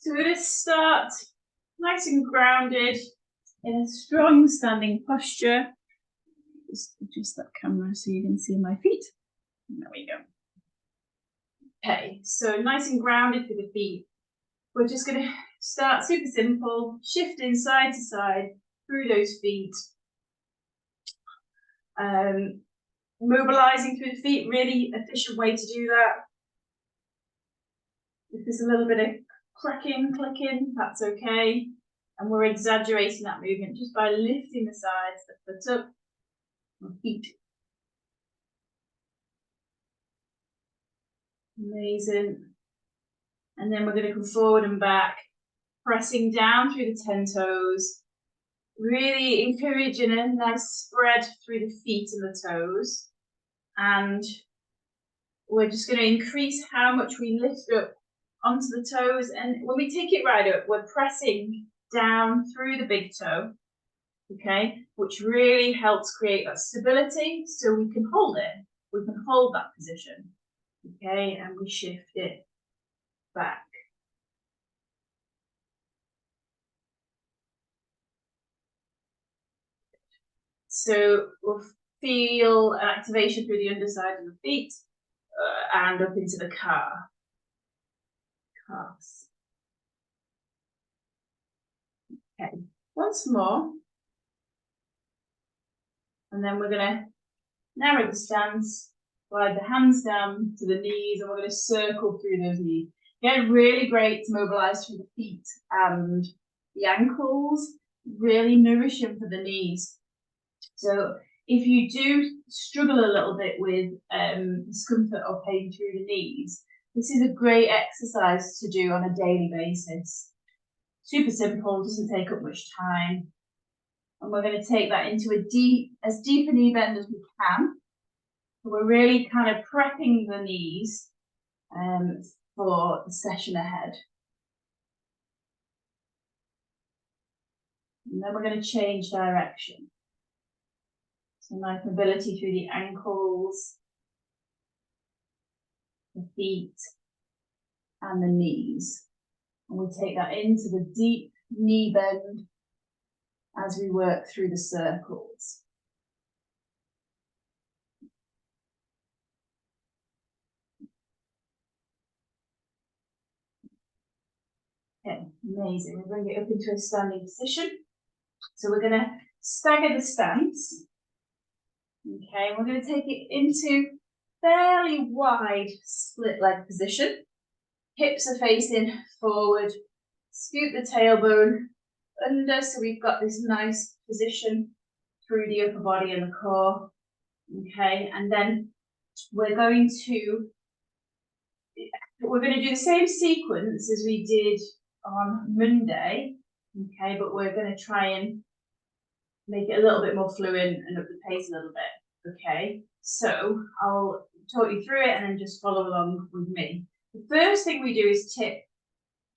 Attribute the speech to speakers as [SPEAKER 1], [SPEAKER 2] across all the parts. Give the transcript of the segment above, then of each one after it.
[SPEAKER 1] So we're going to start nice and grounded in a strong standing posture. Just adjust that camera so you can see my feet. There we go. Okay, so nice and grounded through the feet. We're just going to start super simple, shifting side to side through those feet. Mobilizing through the feet, really efficient way to do that. If there's a little bit of cracking, clicking, that's okay. And we're exaggerating that movement just by lifting the sides, the foot up, the feet. Amazing. And then we're going to come forward and back, pressing down through the 10 toes, really encouraging a nice spread through the feet and the toes. And we're just going to increase how much we lift up onto the toes. And when we take it right up, we're pressing down through the big toe, okay, which really helps create that stability so we can hold it. We can hold that position, okay, and we shift it back. So we'll feel an activation through the underside of the feet and up into the calves. Okay, once more. And then we're going to narrow the stance, slide the hands down to the knees, and we're going to circle through those knees. Again, really great to mobilize through the feet and the ankles, really nourishing for the knees. So if you do struggle a little bit with discomfort or pain through the knees, this is a great exercise to do on a daily basis. Super simple, doesn't take up much time. And we're going to take that into as deep a knee bend as we can. So we're really kind of prepping the knees for the session ahead. And then we're going to change direction. So nice mobility through the ankles, the feet, and the knees. And we take that into the deep knee bend as we work through the circles. Okay, amazing. We'll bring it up into a standing position. So we're going to stagger the stance. Okay, we're going to take it into fairly wide split leg position. Hips are facing forward. Scoop the tailbone under, so we've got this nice position through the upper body and the core. Okay, and then we're going to do the same sequence as we did on Monday. Okay, but we're going to try and make it a little bit more fluid and up the pace a little bit. Okay, so I'll talk you through it and then just follow along with me. The first thing we do is tip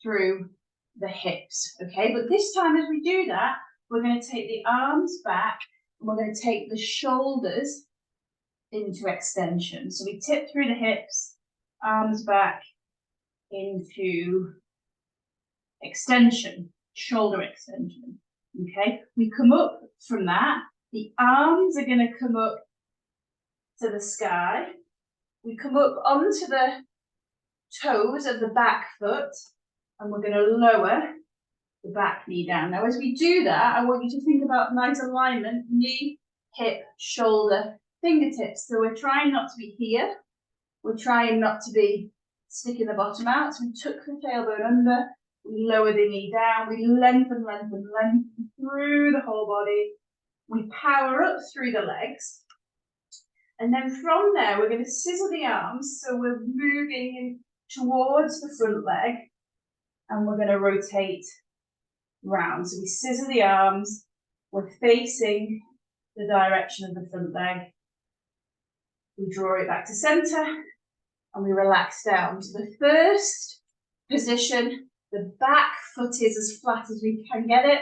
[SPEAKER 1] through the hips, okay? But this time as we do that, we're going to take the arms back and we're going to take the shoulders into extension. So we tip through the hips, arms back into extension, shoulder extension, okay? We come up from that. The arms are going to come up to the sky. We come up onto the toes of the back foot, and we're going to lower the back knee down. Now, as we do that, I want you to think about nice alignment, knee, hip, shoulder, fingertips. So we're trying not to be here. We're trying not to be sticking the bottom out. So we tuck the tailbone under, we lower the knee down, we lengthen through the whole body. We power up through the legs. And then from there, we're going to scissor the arms. So we're moving in towards the front leg, and we're going to rotate round. So we scissor the arms, we're facing the direction of the front leg. We draw it back to center, and we relax down. So the first position, the back foot is as flat as we can get it.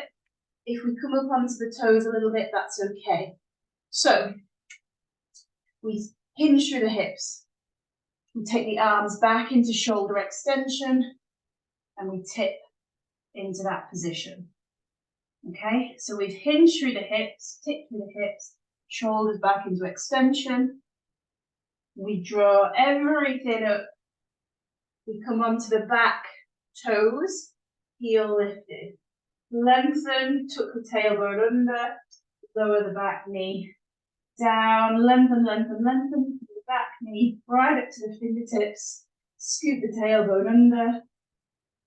[SPEAKER 1] If we come up onto the toes a little bit, that's okay. So we hinge through the hips. We take the arms back into shoulder extension, and we tip into that position. Okay, so we've hinged through the hips, tipped through the hips, shoulders back into extension. We draw everything up. We come onto the back toes, heel lifted. Lengthen, tuck the tailbone under, lower the back knee down, lengthen, lengthen, lengthen, the back knee right up to the fingertips, scoop the tailbone under.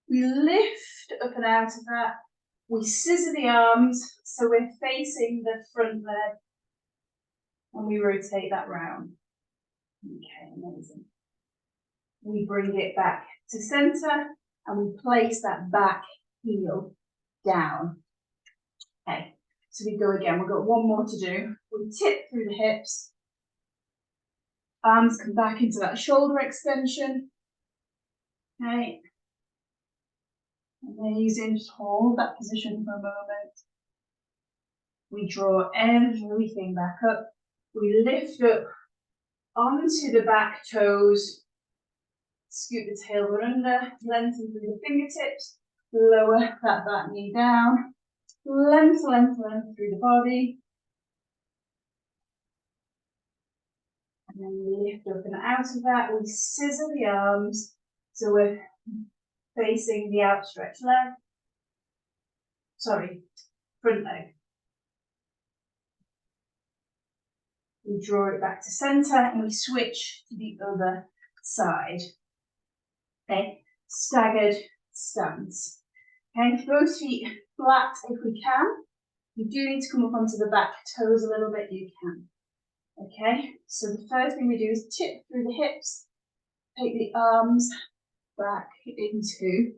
[SPEAKER 1] We lift up and out of that. We scissor the arms so we're facing the front leg and we rotate that round. Okay, amazing. We bring it back to center and we place that back heel down. Okay, so we go again. We've got one more to do. We tip through the hips. Arms come back into that shoulder extension. Okay. Amazing. Just hold that position for a moment. We draw everything back up. We lift up onto the back toes. Scoot the tailbone under. Lengthen through the fingertips. Lower that back knee down. Length, length, length through the body. And then we lift up and out of that. We scissor the arms. So we're facing the outstretched leg. Sorry, front leg. We draw it back to center and we switch to the other side. Okay, staggered stance. Okay, both feet flat if we can. You do need to come up onto the back toes a little bit, you can. Okay, so the first thing we do is tip through the hips, take the arms back into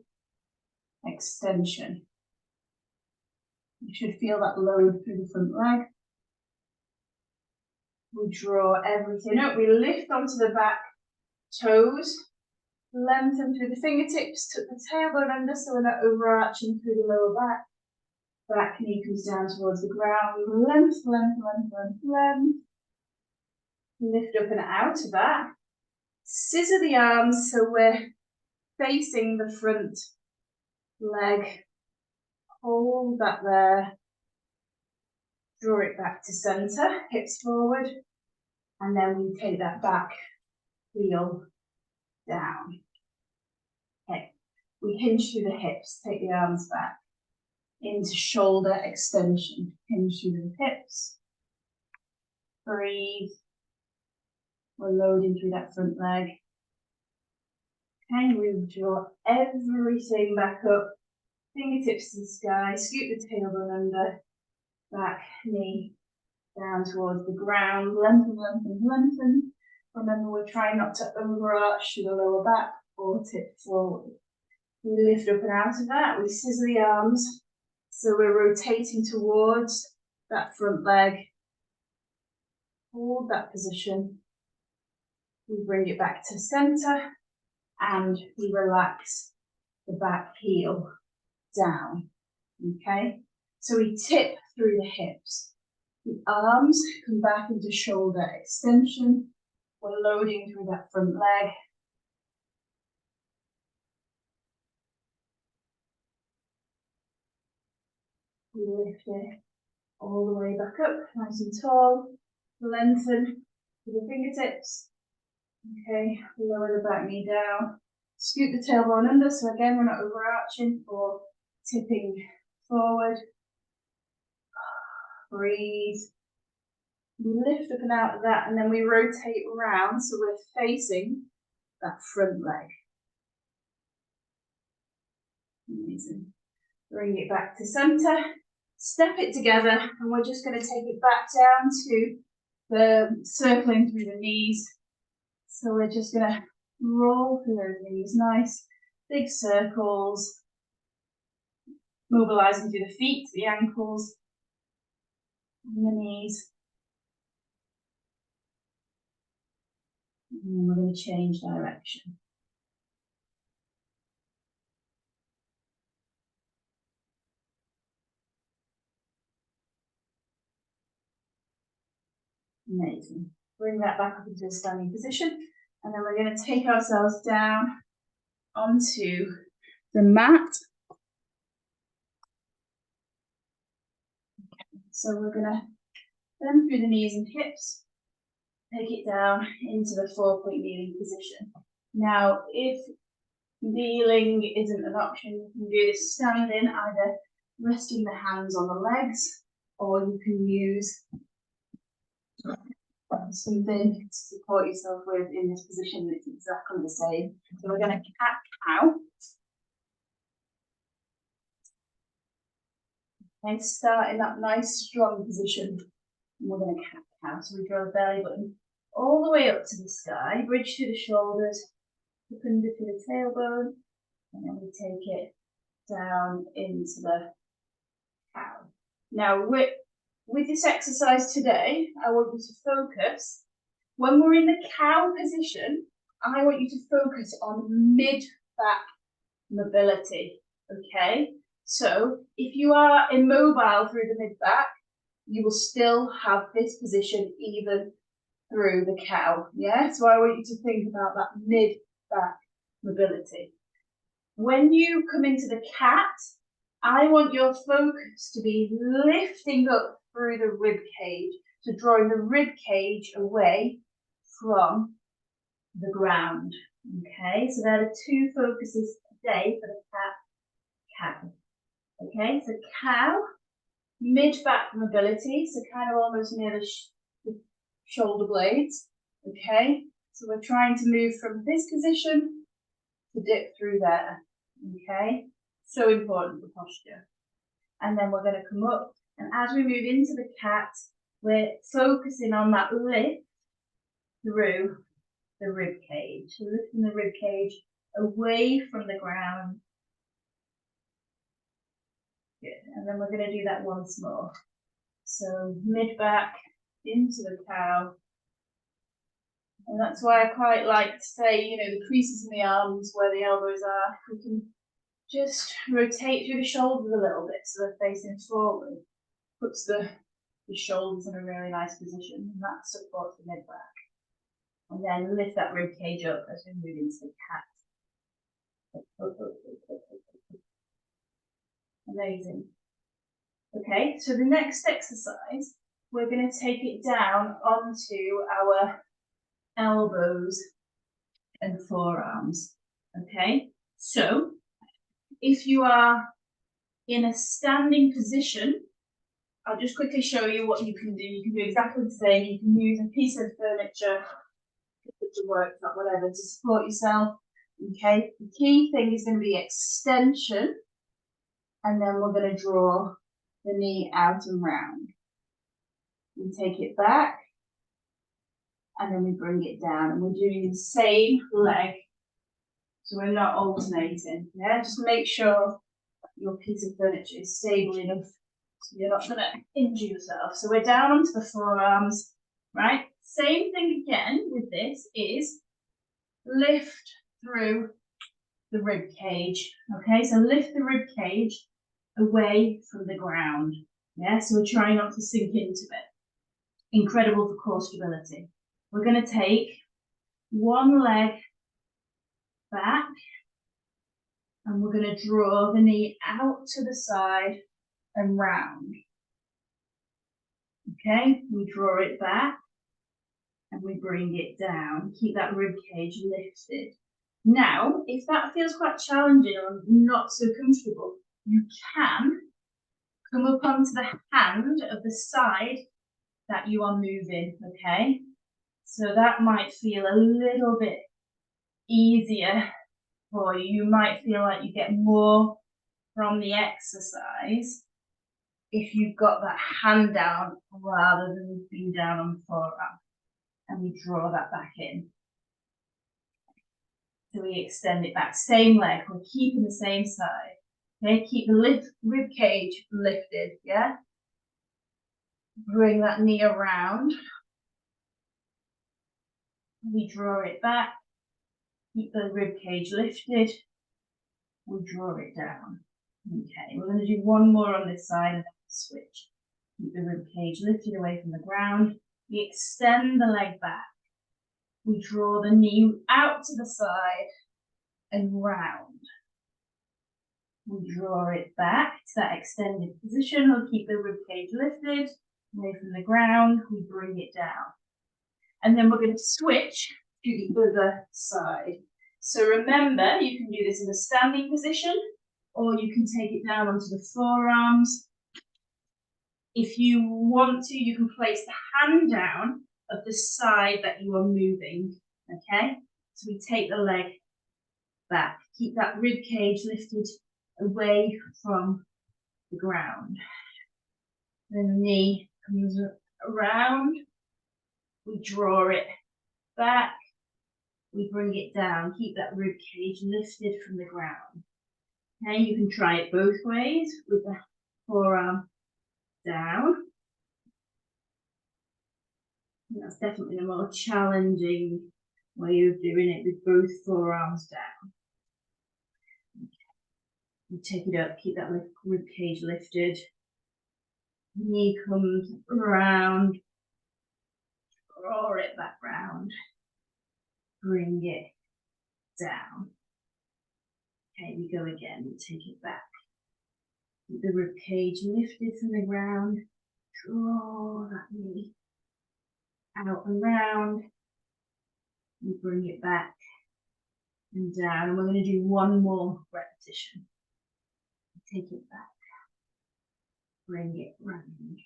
[SPEAKER 1] extension. You should feel that load through the front leg. We draw everything up. We lift onto the back toes, lengthen through the fingertips, tuck the tailbone under so we're not overarching through the lower back. Back knee comes down towards the ground. Length, length, length, length, length. Lift up and out of that. Scissor the arms so we're facing the front leg. Hold that there. Draw it back to center, hips forward. And then we take that back heel down. Okay, we hinge through the hips, take the arms back into shoulder extension. Hinge through the hips. Breathe. We're loading through that front leg. Okay, we draw everything back up. Fingertips to the sky. Scoop the tailbone under. Back knee down towards the ground. Lengthen, lengthen, lengthen. Remember, we're trying not to overarch to the lower back or tip forward. We lift up and out of that. We scissor the arms. So we're rotating towards that front leg. Hold that position. We bring it back to center and we relax the back heel down. Okay, so we tip through the hips. The arms come back into shoulder extension. We're loading through that front leg. We lift it all the way back up, nice and tall. Lengthen to the fingertips. Okay, lower the back knee down. Scoot the tailbone under, so again, we're not overarching or tipping forward. Breathe. We lift up and out of that, and then we rotate around, so we're facing that front leg. Amazing. Bring it back to center. Step it together, and we're just going to take it back down to the circling through the knees. So we're just going to roll through those knees, nice big circles, mobilizing through the feet, the ankles, and the knees. And then we're going to change direction. Amazing. Bring that back up into a standing position, and then we're going to take ourselves down onto the mat. So we're gonna bend through the knees and hips, take it down into the 4-point kneeling position. Now, if kneeling isn't an option, you can do this standing, either resting the hands on the legs, or you can use something to support yourself with in this position that's exactly the same. So we're going to cat-cow. Okay, start in that nice strong position. And we're going to cat-cow. So we draw the belly button all the way up to the sky, bridge to the shoulders, up under to the tailbone, and then we take it down into the cow. Now, with this exercise today, I want you to focus. When we're in the cow position, I want you to focus on mid-back mobility, okay? So if you are immobile through the mid-back, you will still have this position even through the cow, yeah? So I want you to think about that mid-back mobility. When you come into the cat, I want your focus to be lifting up through the rib cage, so drawing the rib cage away from the ground. Okay, so there are 2 focuses today for the cow. Okay, so cow, mid-back mobility, so kind of almost near the shoulder blades. Okay, so we're trying to move from this position to dip through there. Okay, so important for posture. And then we're going to come up, and as we move into the cat, we're focusing on that lift through the rib cage. So lifting the rib cage away from the ground. Good. And then we're going to do that once more. So mid-back into the cow. And that's why I quite like to say, you know, the creases in the arms where the elbows are, we can just rotate through the shoulders a little bit so they're facing forward. Puts the shoulders in a really nice position, and that supports the mid-back. And then lift that rib cage up as we move into the cat. Amazing. Okay, so the next exercise, we're going to take it down onto our elbows and forearms. Okay, so if you are in a standing position, I'll just quickly show you what you can do. You can do exactly the same. You can use a piece of furniture, a worktop, whatever, to support yourself. Okay, the key thing is going to be extension, and then we're going to draw the knee out and round. We take it back, and then we bring it down, and we're doing the same leg, so we're not alternating. Yeah, just make sure your piece of furniture is stable enough so you're not going to injure yourself. So we're down onto the forearms, right? Same thing again with this is lift through the rib cage. Okay, so lift the rib cage away from the ground. Yeah, so we're trying not to sink into it. Incredible for core stability. We're going to take one leg back, and we're going to draw the knee out to the side and round. Okay, we draw it back and we bring it down. Keep that rib cage lifted. Now, if that feels quite challenging or not so comfortable, you can come up onto the hand of the side that you are moving, okay? So that might feel a little bit easier for you. You might feel like you get more from the exercise if you've got that hand down rather than being down on the forearm. And we draw that back in. So we extend it back. Same leg, we're keeping the same side. Okay, keep the rib cage lifted, yeah? Bring that knee around. We draw it back. Keep the rib cage lifted. We draw it down. Okay, we're going to do one more on this side and then switch. Keep the rib cage lifted away from the ground. We extend the leg back. We draw the knee out to the side and round. We draw it back to that extended position. We'll keep the ribcage lifted away from the ground. We bring it down. And then we're going to switch to the other side. So remember, you can do this in a standing position, or you can take it down onto the forearms. If you want to, you can place the hand down of the side that you are moving, okay? So we take the leg back. Keep that rib cage lifted away from the ground. Then the knee comes around. We draw it back. We bring it down. Keep that rib cage lifted from the ground. Okay, you can try it both ways with the forearm down. And that's definitely the more challenging way of doing it, with both forearms down. Okay. You take it up, keep that rib cage lifted. Knee comes around, draw it back round, bring it down. Okay, we go again, we take it back. Keep the rib cage lifted from the ground, draw that knee out and round, and bring it back and down. And we're going to do one more repetition. Take it back, bring it round.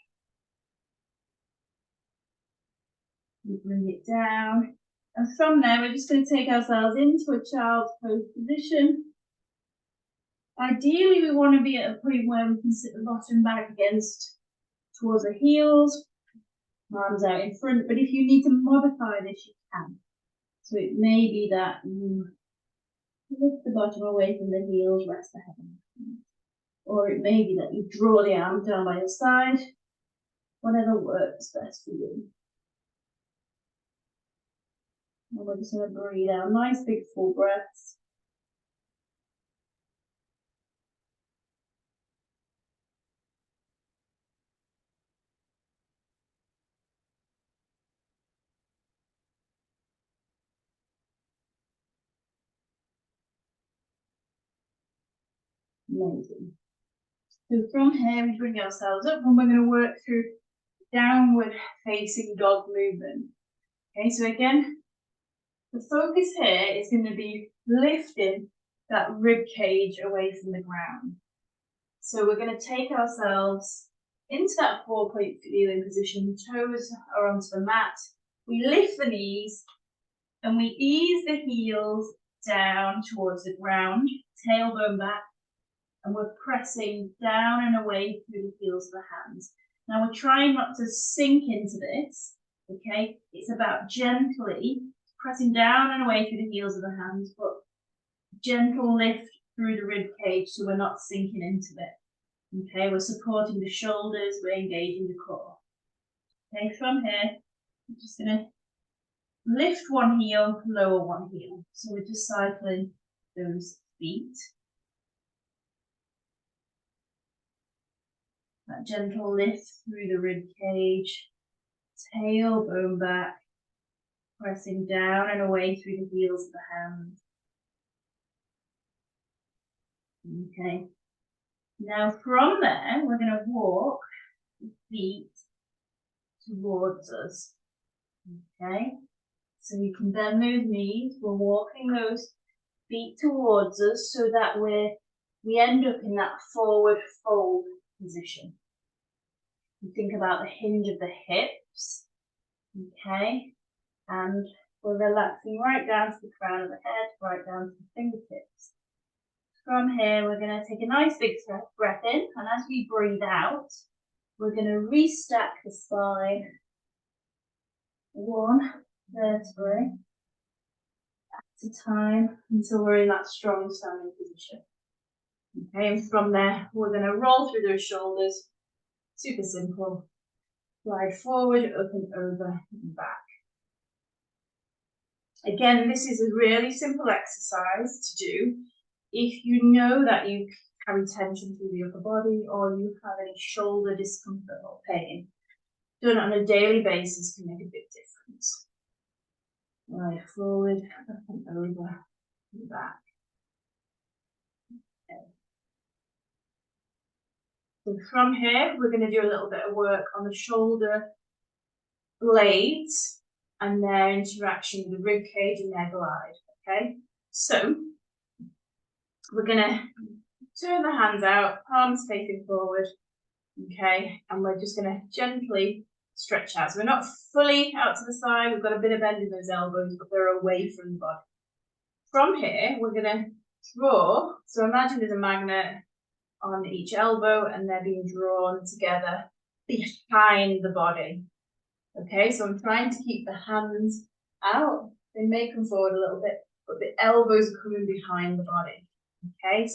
[SPEAKER 1] We bring it down. And from there, we're just going to take ourselves into a child's pose position. Ideally, we want to be at a point where we can sit the bottom back towards the heels, arms out in front. But if you need to modify this, you can. So it may be that you lift the bottom away from the heels, rest the head on the feet. Or it may be that you draw the arms down by your side, whatever works best for you. And we're just going to breathe out nice big full breaths. Amazing. So from here, we bring ourselves up and we're going to work through downward facing dog movement. Okay, so again, the focus here is going to be lifting that rib cage away from the ground. So we're going to take ourselves into that 4-point kneeling position, toes are onto the mat. We lift the knees and we ease the heels down towards the ground, tailbone back, and we're pressing down and away through the heels of the hands. Now we're trying not to sink into this, okay? It's about gently pressing down and away through the heels of the hands, but gentle lift through the rib cage so we're not sinking into it. Okay, we're supporting the shoulders, we're engaging the core. Okay, from here, I'm just gonna lift one heel, lower one heel. So we're just cycling those feet. That gentle lift through the rib cage, tailbone back, pressing down and away through the heels of the hands. Okay. Now from there, we're going to walk the feet towards us. Okay. So you can bend those knees. We're walking those feet towards us so that we end up in that forward fold position. You think about the hinge of the hips. Okay. And we're relaxing right down to the crown of the head, right down to the fingertips. From here, we're going to take a nice big breath in, and as we breathe out, we're going to restack the spine, one vertebrae at a time until we're in that strong standing position. Okay, and from there, we're going to roll through those shoulders, super simple, slide forward, up and over and back. Again, this is a really simple exercise to do if you know that you carry tension through the upper body or you have any shoulder discomfort or pain. Done on a daily basis can make a big difference. Right, forward, up and over and back. Okay. So from here, we're going to do a little bit of work on the shoulder blades and their interaction with the rib cage and their glide, okay? So we're going to turn the hands out, palms facing forward, okay? And we're just going to gently stretch out. So we're not fully out to the side, we've got a bit of bend in those elbows, but they're away from the body. From here, we're going to draw, so imagine there's a magnet on each elbow and they're being drawn together behind the body. Okay, so I'm trying to keep the hands out. They may come forward a little bit, but the elbows are coming behind the body. Okay,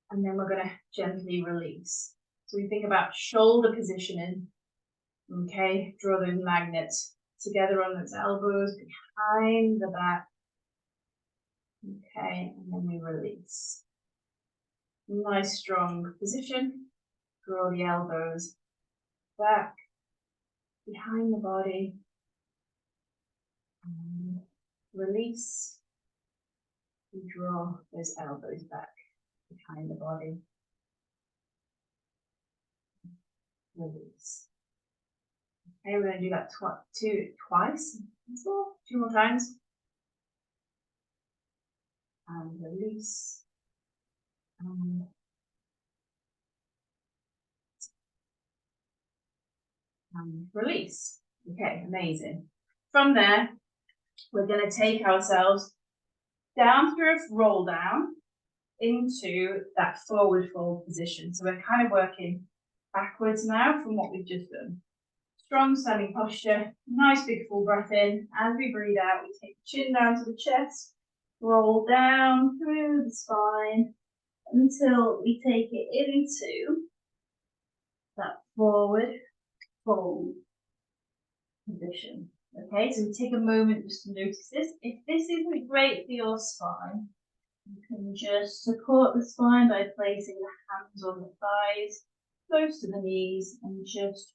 [SPEAKER 1] and then we're going to gently release. So we think about shoulder positioning. Okay, draw those magnets together on those elbows behind the back. Okay, and then we release. Nice strong position. Draw the elbows back behind the body. And release. We draw those elbows back behind the body. Release. Okay, we're going to do that twice. Two more times. And release. And release. Okay, amazing. From there, we're going to take ourselves down through a roll down into that forward fold position. So we're kind of working backwards now from what we've just done. Strong standing posture, nice big full breath in. As we breathe out, we take the chin down to the chest, roll down through the spine until we take it into that forward fold position. Okay, so we take a moment just to notice this. If this isn't great for your spine, you can just support the spine by placing the hands on the thighs, close to the knees, and just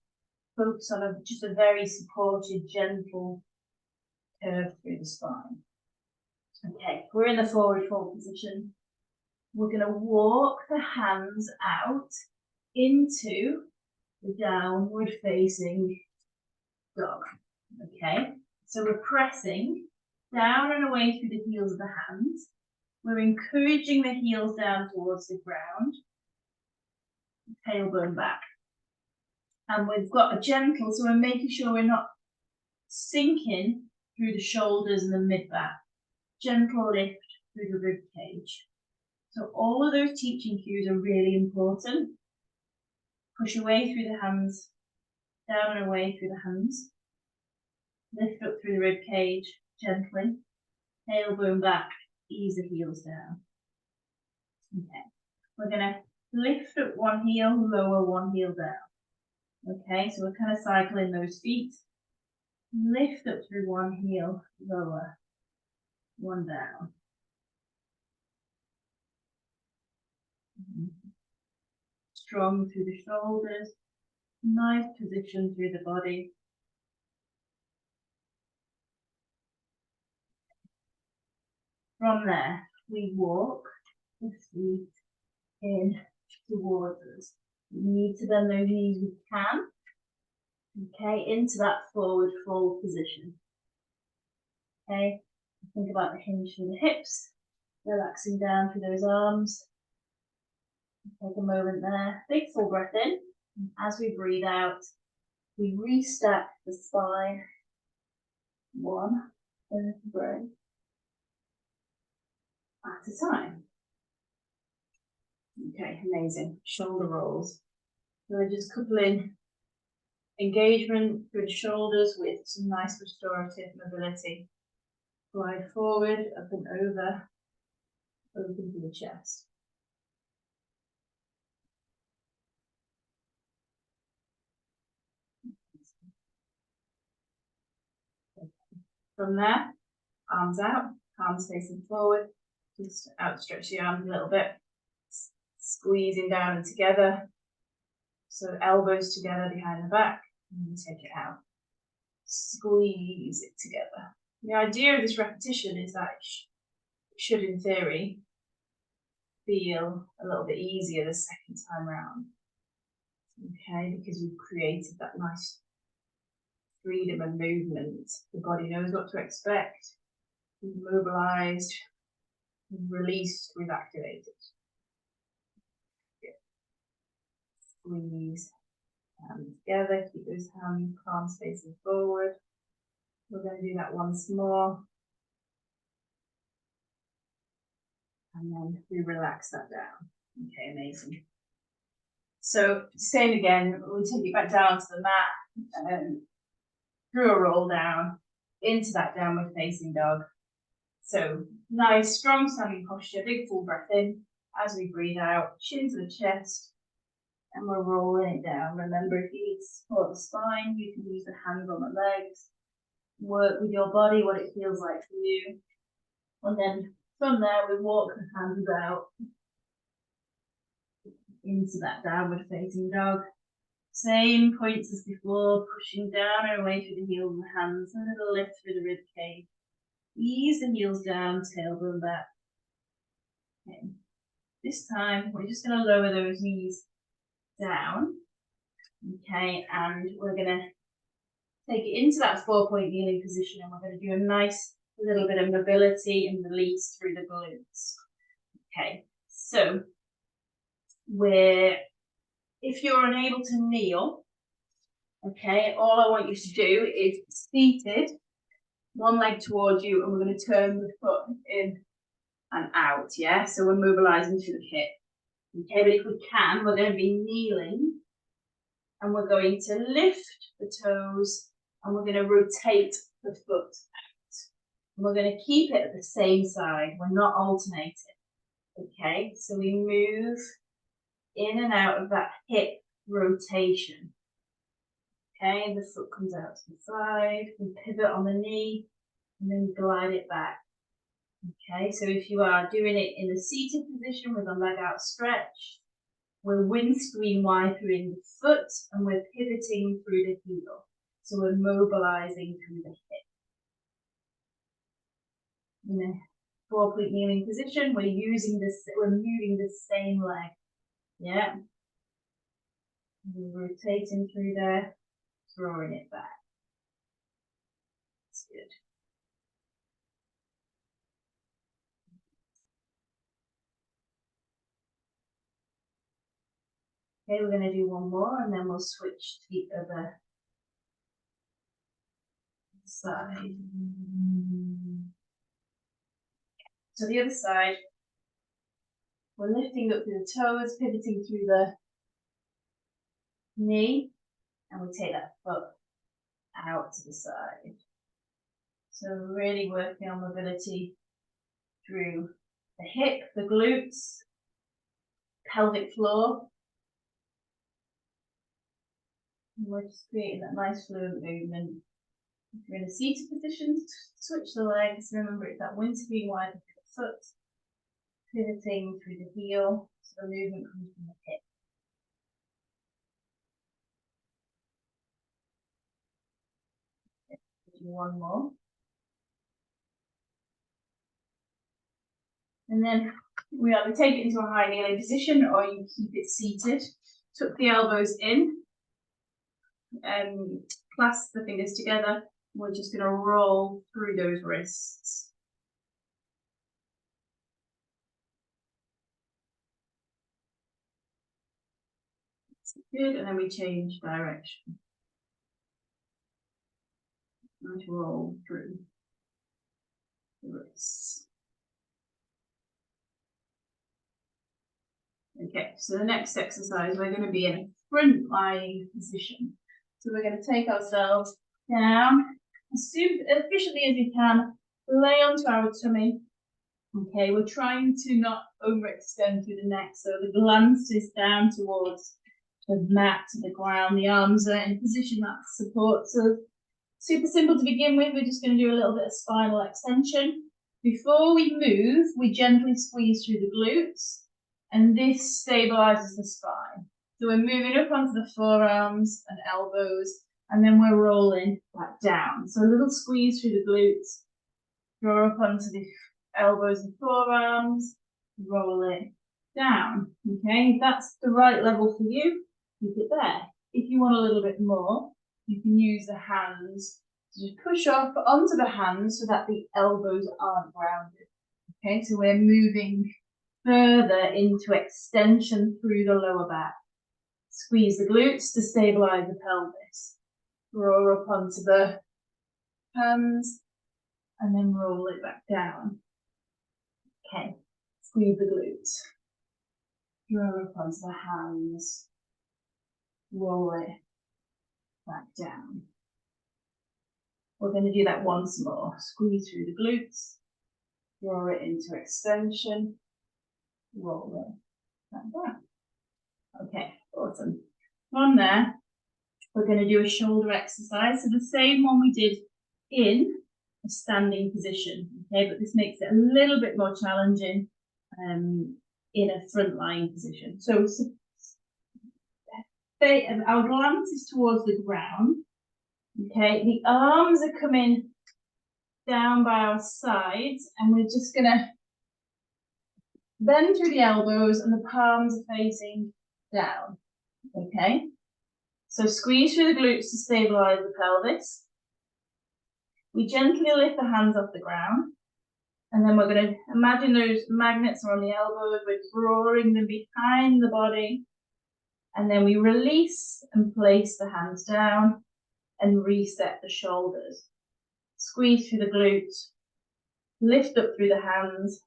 [SPEAKER 1] focus on just a very supported, gentle curve through the spine. Okay, we're in the forward fold position. We're going to walk the hands out into the downward facing dog. Okay, so we're pressing down and away through the heels of the hands. We're encouraging the heels down towards the ground, tailbone back. And we've got a gentle, so we're making sure we're not sinking through the shoulders and the mid-back. Gentle lift through the rib cage. So all of those teaching cues are really important. Push away through the hands, down and away through the hands. Lift up through the rib cage gently. Tailbone back, ease the heels down. Okay, we're going to lift up one heel, lower one heel down. Okay, so we're kind of cycling those feet. Lift up through one heel, lower, one down. Strong through the shoulders. Nice position through the body. From there, we walk the feet in towards us. We need to bend those knees we can. Okay, into that forward fold position. Okay, think about the hinge through the hips, relaxing down through those arms. Take a moment there, big full breath in. And as we breathe out, we restack the spine. One vertebrae at a time. Okay, amazing. Shoulder rolls. So we're just coupling engagement through the shoulders with some nice restorative mobility. Glide forward, up and over, open to the chest. From there, arms out, palms facing forward, just outstretch the arms a little bit, squeezing down and together. So elbows together behind the back, and take it out. Squeeze it together. The idea of this repetition is that it should, in theory, feel a little bit easier the second time round. okay, because we've created that nice freedom and movement. The body knows what to expect. We've mobilized, we've released, we've activated. Squeeze hands together, keep those hands palms facing forward. We're going to do that once more. And then we relax that down. Okay, amazing. So same again, we'll take it back down to the mat, through a roll down, into that downward facing dog. So nice, strong standing posture, big full breath in as we breathe out, chin to the chest, and we're rolling it down. Remember, if you need to support the spine, you can use the hands on the legs, work with your body, what it feels like for you. And then from there, we walk the hands out into that downward facing dog. Same points as before, pushing down and away through the heels and the hands, a little lift through the rib cage. Ease the heels down, tailbone back. Okay. This time, we're just going to lower those knees down. Okay, and we're going to take it into that 4-point kneeling position, and we're going to do a nice little bit of mobility and release through the glutes. Okay, so if you're unable to kneel, okay, all I want you to do is seated, one leg towards you, and we're going to turn the foot in and out, yeah? So we're mobilizing through the hip. Okay, but if we can, we're going to be kneeling, and we're going to lift the toes, and we're going to rotate the foot out. And we're going to keep it at the same side. We're not alternating. Okay, so we move in and out of that hip rotation. Okay, the foot comes out to the side, we pivot on the knee, and then glide it back. Okay, so if you are doing it in a seated position with a leg outstretched, we're windscreen wipering the foot and we're pivoting through the heel. So we're mobilizing through the hip. In a 4-point kneeling position, we're moving the same leg. Yeah. We're rotating through there, throwing it back. That's good. Okay, we're going to do one more and then we'll switch to the other side. So the other side, we're lifting up through the toes, pivoting through the knee, and we take that foot out to the side. So really working on mobility through the hip, the glutes, pelvic floor. And we're just creating that nice fluent movement. If you're in a seated position, switch the legs. Remember, it's that windscreen wide of the foot, pivoting through the heel, so the movement comes from the hip. Do one more. And then we either take it into a high kneeling position or you keep it seated. Tuck the elbows in, clasp the fingers together. We're just going to roll through those wrists. That's good, and then we change direction. Nice roll through the wrists. Okay, so the next exercise, we're going to be in a front lying position. So we're going to take ourselves down as efficiently as we can, lay onto our tummy. Okay, we're trying to not overextend through the neck, so the glance is down towards the mat, to the ground. The arms are in a position that supports us. Super simple to begin with. We're just going to do a little bit of spinal extension. Before we move, we gently squeeze through the glutes, and this stabilizes the spine. So we're moving up onto the forearms and elbows, and then we're rolling back down. So a little squeeze through the glutes, draw up onto the elbows and forearms, roll it down. Okay, if that's the right level for you, keep it there. If you want a little bit more, you can use the hands to just push up onto the hands so that the elbows aren't grounded. Okay, so we're moving further into extension through the lower back. Squeeze the glutes to stabilize the pelvis. Roll up onto the hands and then roll it back down. Okay, squeeze the glutes. Roll up onto the hands. Roll it back down. We're going to do that once more. Squeeze through the glutes. Roll it into extension. Roll it back down. Okay, awesome. From there, we're going to do a shoulder exercise. So the same one we did in a standing position. Okay, but this makes it a little bit more challenging in a front lying position. So our glance is towards the ground. Okay, the arms are coming down by our sides, and we're just gonna bend through the elbows and the palms are facing down. Okay, so squeeze through the glutes to stabilize the pelvis. We gently lift the hands off the ground, and then we're gonna imagine those magnets are on the elbows. We're drawing them behind the body, and then we release and place the hands down and reset the shoulders. Squeeze through the glutes, lift up through the hands,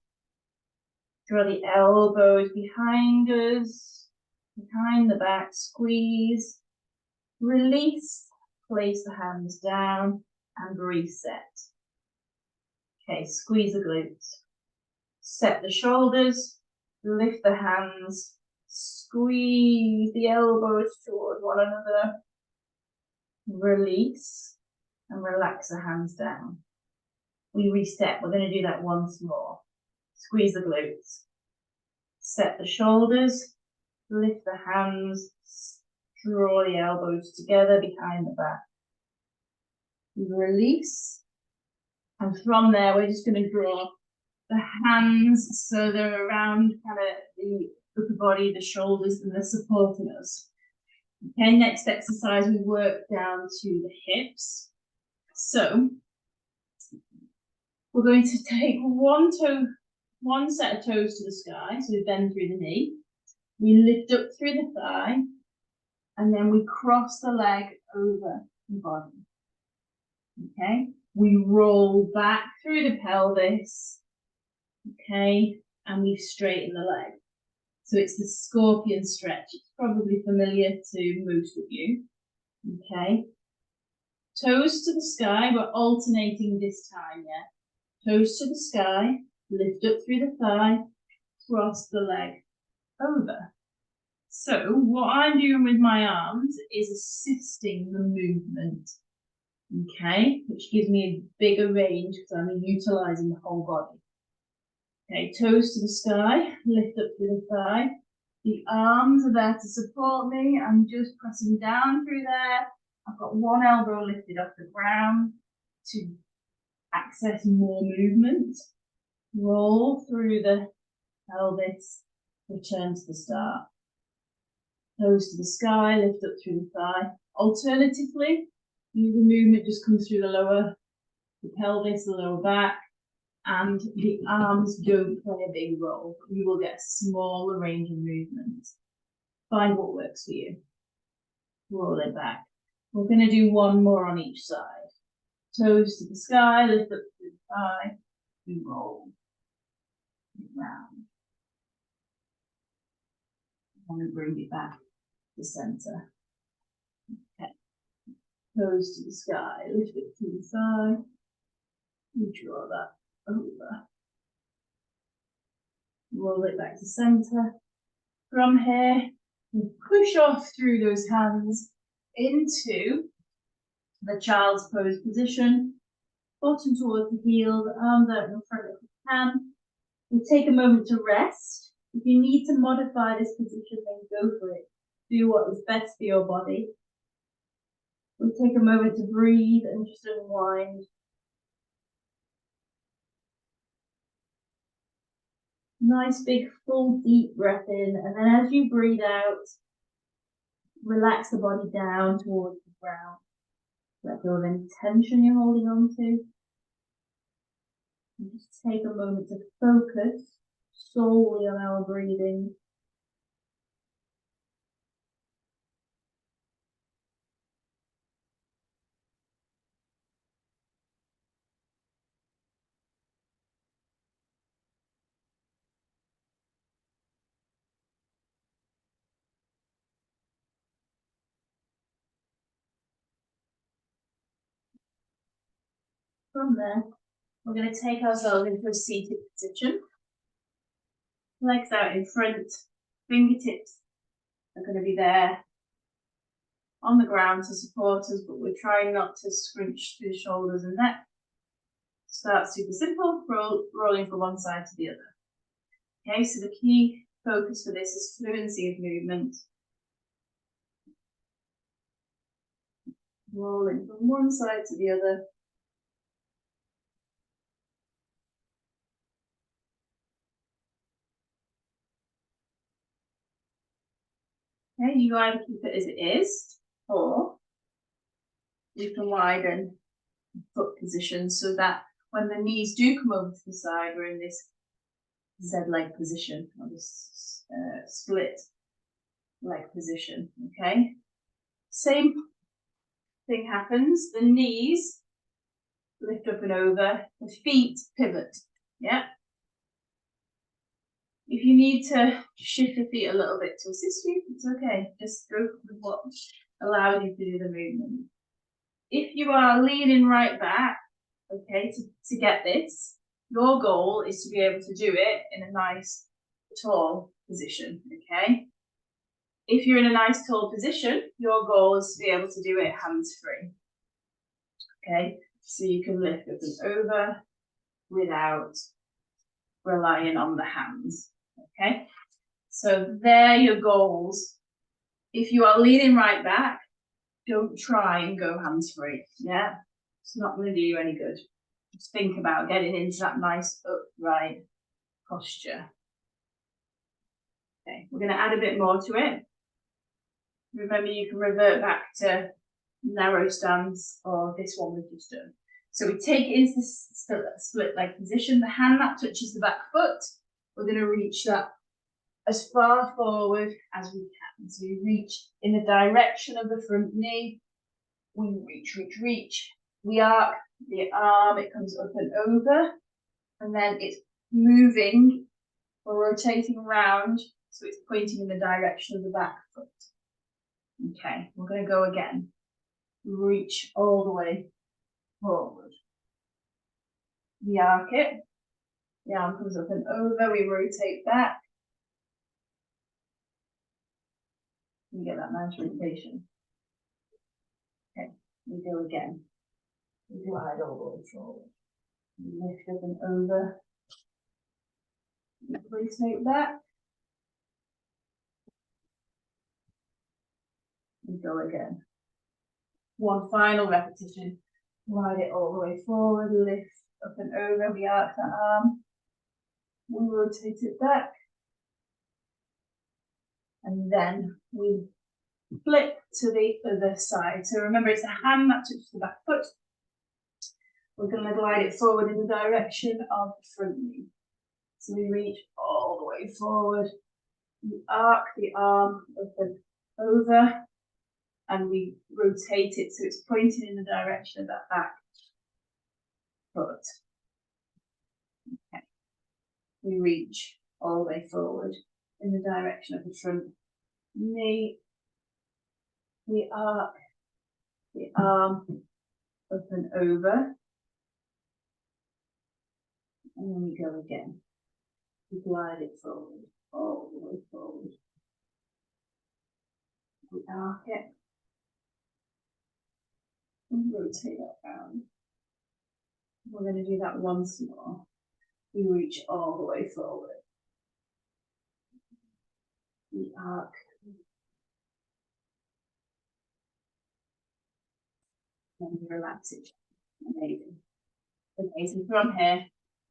[SPEAKER 1] draw the elbows behind us, behind the back, squeeze, release, place the hands down and reset. Okay, squeeze the glutes, set the shoulders, lift the hands, squeeze the elbows toward one another, release and relax the hands down. We reset. We're going to do that once more. Squeeze the glutes, set the shoulders, lift the hands, draw the elbows together behind the back. Release, and from there we're just going to draw the hands so they're around kind of the upper body, the shoulders, and they're supporting us. Okay, next exercise, we work down to the hips. So we're going to take one set of toes to the sky, so we bend through the knee. We lift up through the thigh, and then we cross the leg over the body. Okay, we roll back through the pelvis, okay, and we straighten the leg. So it's the scorpion stretch. It's probably familiar to most of you. Okay, toes to the sky. We're alternating this time, yeah. Toes to the sky, lift up through the thigh, cross the leg over. So what I'm doing with my arms is assisting the movement. Okay, which gives me a bigger range because I'm utilizing the whole body. Okay, toes to the sky, lift up through the thigh. The arms are there to support me. I'm just pressing down through there. I've got one elbow lifted off the ground to access more movement. Roll through the pelvis, return to the start. Toes to the sky, lift up through the thigh. Alternatively, the movement just comes through the pelvis, the lower back, and the arms don't play a big role. You will get a smaller range of movement. Find what works for you. Roll it back. We're going to do one more on each side. Toes to the sky, lift up through the thigh, and roll. Round. And bring it back to center. Okay. Toes to the sky, lift it to the side. You draw that over. Roll it back to center. From here, we push off through those hands into the child's pose position. Bottom towards the heel, the arms out in front if you can. We take a moment to rest. If you need to modify this position, then go for it. Do what is best for your body. We take a moment to breathe and just unwind. Nice big full deep breath in, and then as you breathe out, relax the body down towards the ground. Let go of any tension you're holding on to. And just take a moment to focus solely on our breathing. From there, we're going to take ourselves into a seated position. Legs out in front, fingertips are going to be there on the ground to support us, but we're trying not to scrunch through the shoulders and neck. Start super simple, rolling from one side to the other. Okay, so the key focus for this is fluency of movement. Rolling from one side to the other. Okay, you either keep it as it is, or you can widen the foot position so that when the knees do come over to the side, we're in this Z leg position, or this split leg position. Okay, same thing happens. The knees lift up and over, the feet pivot. Yeah. If you need to shift the feet a little bit to assist you, it's okay. Just go with what allows you to do the movement. If you are leaning right back, okay, to get this, your goal is to be able to do it in a nice tall position, okay? If you're in a nice tall position, your goal is to be able to do it hands-free, okay? So you can lift up and over without relying on the hands, okay? So they're your goals. If you are leaning right back, don't try and go hands-free, yeah? It's not going to do you any good. Just think about getting into that nice upright posture. Okay, we're going to add a bit more to it. Remember, you can revert back to narrow stance or this one we've just done. So we take it into the split leg position. The hand that touches the back foot, we're going to reach that as far forward as we can. So we reach in the direction of the front knee. We reach. We arc the arm, it comes up and over, and then it's moving or rotating around, so it's pointing in the direction of the back foot. Okay, we're going to go again. Reach all the way forward. We arc it, the arm comes up and over, we rotate back. You get that nice rotation. Okay, we go again. We glide all the way forward. We lift up and over. We rotate back. We go again. One final repetition. Glide it all the way forward, lift up and over, we arc the arm. We rotate it back. And then we flip to the other side. So remember, it's a hand that touches the back foot. We're going to glide it forward in the direction of the front knee. So we reach all the way forward. We arc the arm up and over. And we rotate it so it's pointing in the direction of that back foot. Okay. We reach all the way forward in the direction of the front knee. We arc the arm up and over. And then we go again. We glide it forward, all the way forward. We arc it. And rotate that round. We're going to do that once more. We reach all the way forward. We arc. And we relax it. Amazing. Amazing. From here,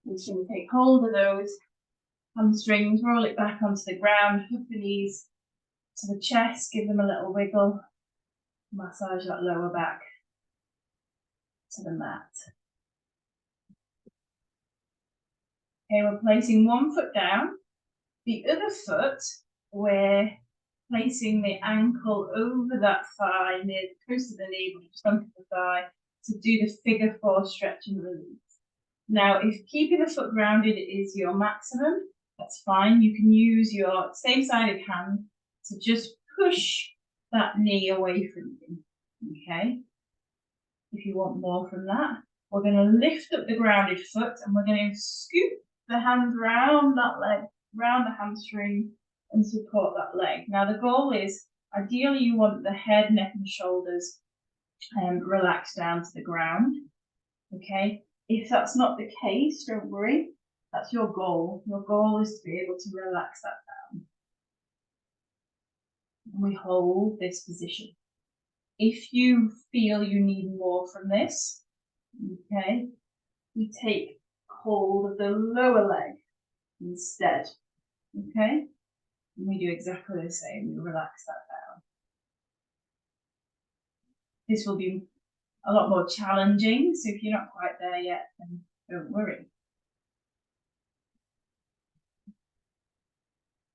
[SPEAKER 1] we're just going to take hold of those hamstrings, roll it back onto the ground, hook the knees to the chest, give them a little wiggle, massage that lower back to the mat. Okay, we're placing one foot down, the other foot, we're placing the ankle over that thigh, near close to the knee, but just under the thigh, to do the figure 4 stretch and release. Now, if keeping the foot grounded is your maximum, that's fine. You can use your same-sided hand to just push that knee away from you, okay? If you want more from that, we're going to lift up the grounded foot and we're going to scoop the hand round that leg, round the hamstring, and support that leg. Now, the goal is, ideally, you want the head, neck, and shoulders relaxed down to the ground, okay? If that's not the case, don't worry. That's your goal. Your goal is to be able to relax that down. And we hold this position. If you feel you need more from this, okay, we take hold of the lower leg instead, okay? And we do exactly the same. We relax that down. This will be a lot more challenging, so if you're not quite there yet, then don't worry.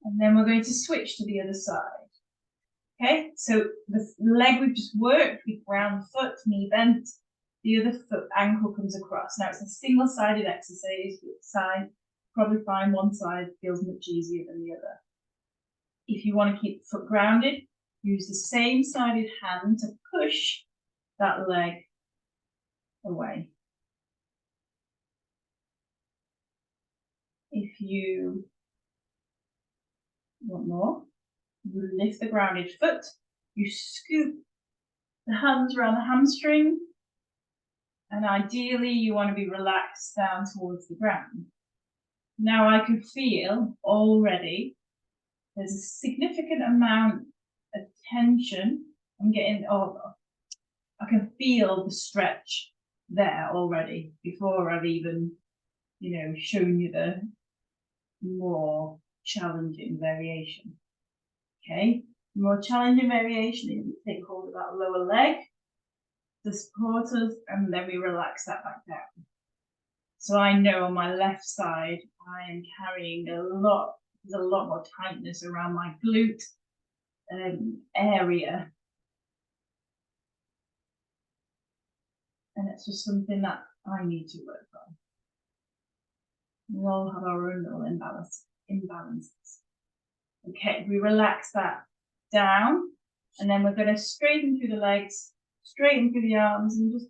[SPEAKER 1] And then we're going to switch to the other side. Okay, so the leg we've just worked, we ground the foot, knee bent, the other foot ankle comes across. Now it's a single-sided exercise, side, probably find one side feels much easier than the other. If you want to keep the foot grounded, use the same sided hand to push that leg away. If you want more, you lift the grounded foot, you scoop the hands around the hamstring, and ideally you want to be relaxed down towards the ground. Now I can feel already there's a significant amount of tension. I'm getting, I can feel the stretch there already before I've even, shown you the more challenging variation. Okay, the more challenging variation is we take hold of that lower leg, the supporters, and then we relax that back down. So I know on my left side, I am carrying there's a lot more tightness around my glute area. And it's just something that I need to work on. We all have our own little imbalances. Okay, we relax that down, and then we're going to straighten through the legs, straighten through the arms, and just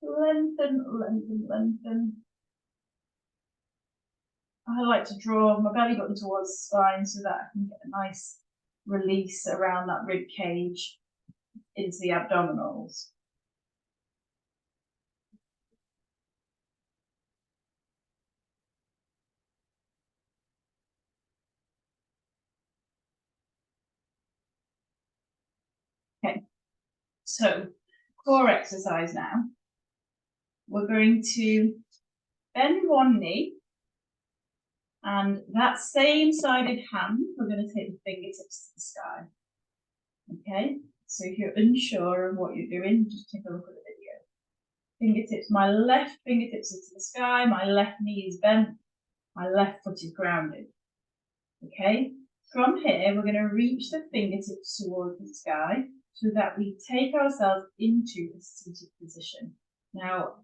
[SPEAKER 1] lengthen, lengthen, lengthen. I like to draw my belly button towards the spine so that I can get a nice release around that rib cage into the abdominals. Okay, so core exercise now. We're going to bend one knee, and that same sided hand, we're going to take the fingertips to the sky. Okay, so if you're unsure of what you're doing, just take a look at the video. Fingertips, my left fingertips are to the sky, my left knee is bent, my left foot is grounded. Okay, from here, we're going to reach the fingertips towards the sky so that we take ourselves into a seated position. Now,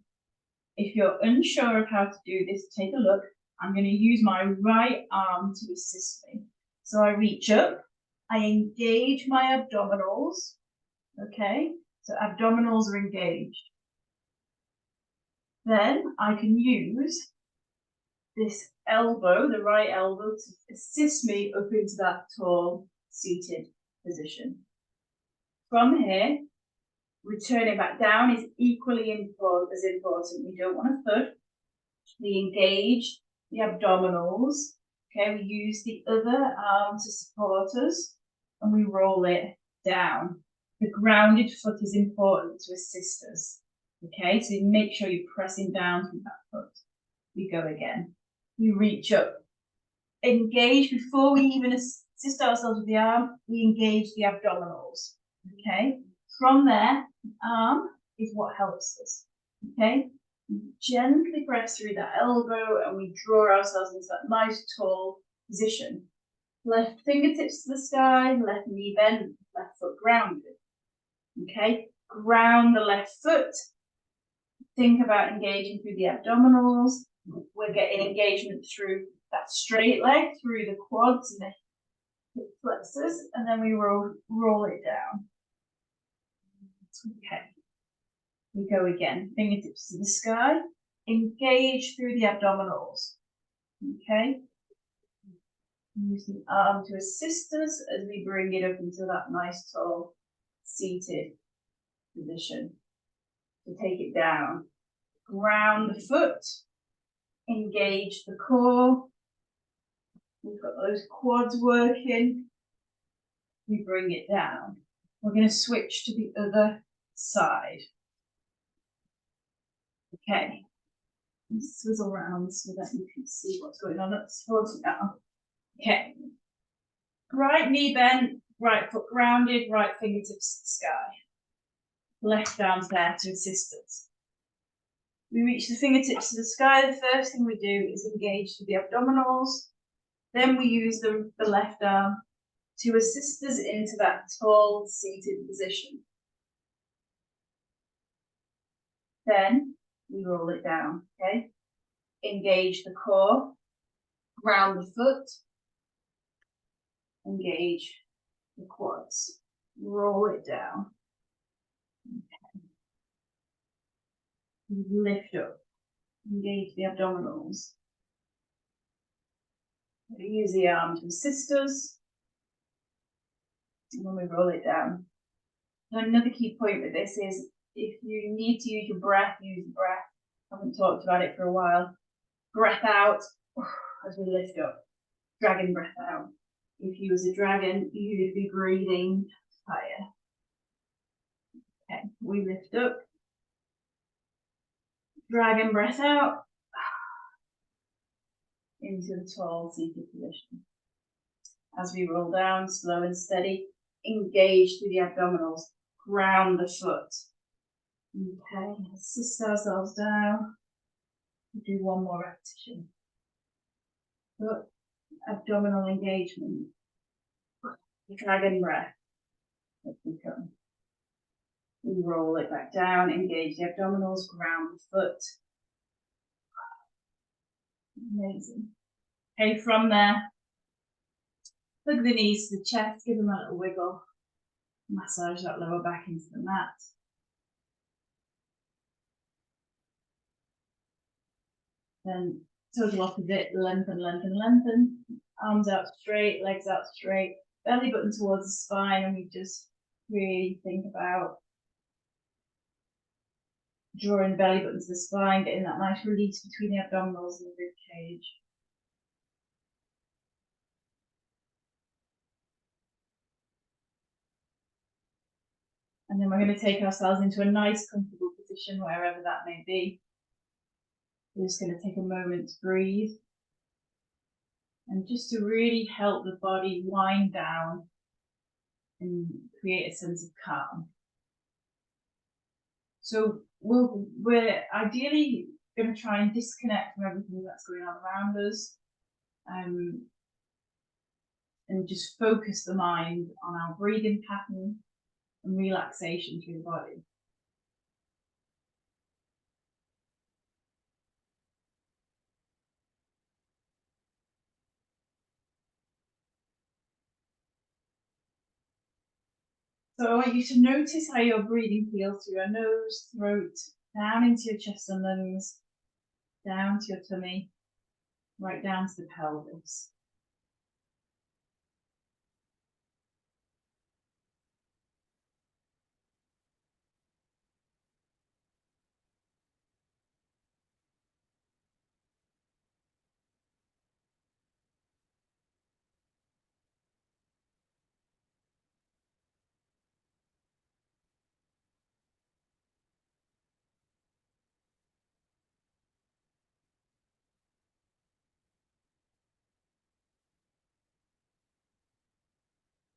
[SPEAKER 1] if you're unsure of how to do this, take a look. I'm going to use my right arm to assist me. So I reach up, I engage my abdominals, okay? So abdominals are engaged. Then I can use this elbow, the right elbow, to assist me up into that tall seated position. From here, returning back down is equally as important. We don't want to thud. We engage the abdominals. Okay, we use the other arm to support us, and we roll it down. The grounded foot is important to assist us. Okay, so make sure you're pressing down through that foot. We go again. We reach up. Engage before we even assist ourselves with the arm, we engage the abdominals, okay? From there, the arm is what helps us, okay? We gently press through that elbow and we draw ourselves into that nice tall position. Left fingertips to the sky, left knee bent, left foot grounded, okay? Ground the left foot. Think about engaging through the abdominals. We're getting engagement through that straight leg, through the quads and the hip flexors, and then we roll it down. Okay. We go again. Fingertips to the sky. Engage through the abdominals. Okay. Use the arm to assist us as we bring it up into that nice tall seated position. To take it down. Ground the foot. Engage the core. We've got those quads working. We bring it down. We're going to switch to the other side. Okay. Swizzle around so that you can see what's going on at the front now. Okay. Right knee bent, right foot grounded, right fingertips to the sky. Left arm's there to assist us. We reach the fingertips to the sky. The first thing we do is engage with the abdominals. Then we use the left arm to assist us into that tall seated position. Then we roll it down, okay? Engage the core, ground the foot, engage the quads, roll it down. Okay. Lift up, engage the abdominals. We use the arm to assist us, and then we roll it down. Now, another key point with this is if you need to use your breath, use the breath. I haven't talked about it for a while. Breath out as we lift up. Dragon breath out. If you was a dragon, you'd be breathing higher. Okay, we lift up. Dragon breath out. Into the tall seated position. As we roll down, slow and steady, engage through the abdominals. Ground the foot. Okay, assist ourselves down. Do one more repetition. Foot, abdominal engagement. Dragon breath. As we come. We roll it back down, engage the abdominals, ground the foot. Amazing. Okay, from there, plug the knees to the chest, give them a little wiggle. Massage that lower back into the mat. Then total opposite, lengthen, lengthen, lengthen. Arms out straight, legs out straight, belly button towards the spine, and we just really think about drawing the belly button to the spine, getting that nice release between the abdominals and the rib cage. And then we're going to take ourselves into a nice, comfortable position, wherever that may be. We're just going to take a moment to breathe. And just to really help the body wind down and create a sense of calm. So we're ideally going to try and disconnect from everything that's going on around us. And just focus the mind on our breathing pattern and relaxation through the body. So I want you to notice how your breathing feels through your nose, throat, down into your chest and lungs, down to your tummy, right down to the pelvis.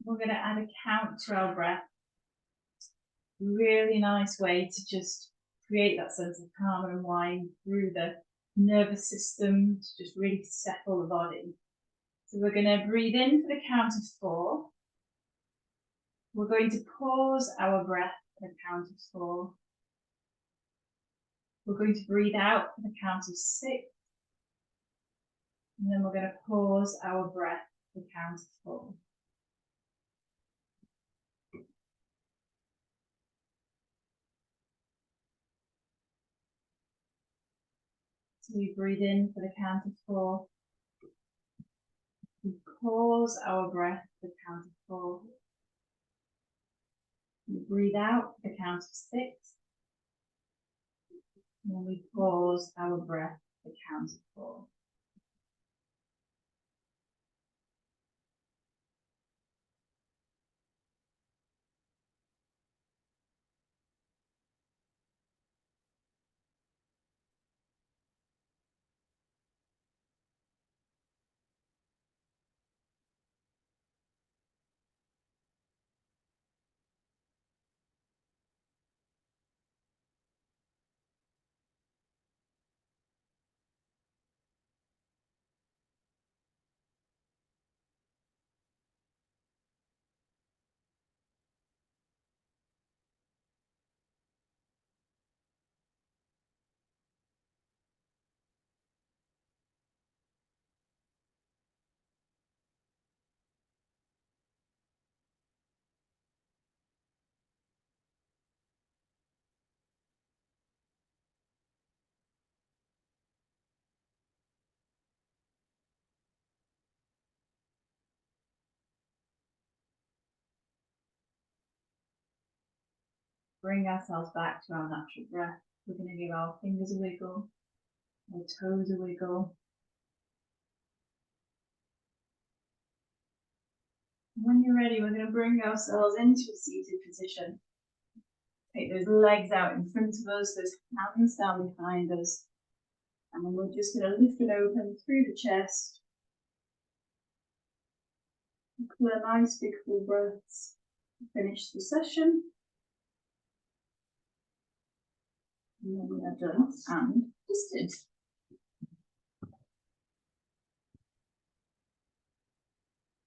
[SPEAKER 1] We're going to add a count to our breath. Really nice way to just create that sense of calm and unwind through the nervous system to just really settle the body. So we're going to breathe in for the count of 4. We're going to pause our breath for the count of 4. We're going to breathe out for the count of 6. And then we're going to pause our breath for the count of 4. So we breathe in for the count of 4. We pause our breath for the count of 4. We breathe out for the count of 6. And then we pause our breath for the count of 4. Bring ourselves back to our natural breath. We're going to give our fingers a wiggle, our toes a wiggle. When you're ready, we're going to bring ourselves into a seated position. Take those legs out in front of us, those hands down behind us. And then we're just going to lift it open through the chest. Couple of nice big full breaths to finish the session. And then we are done and twisted.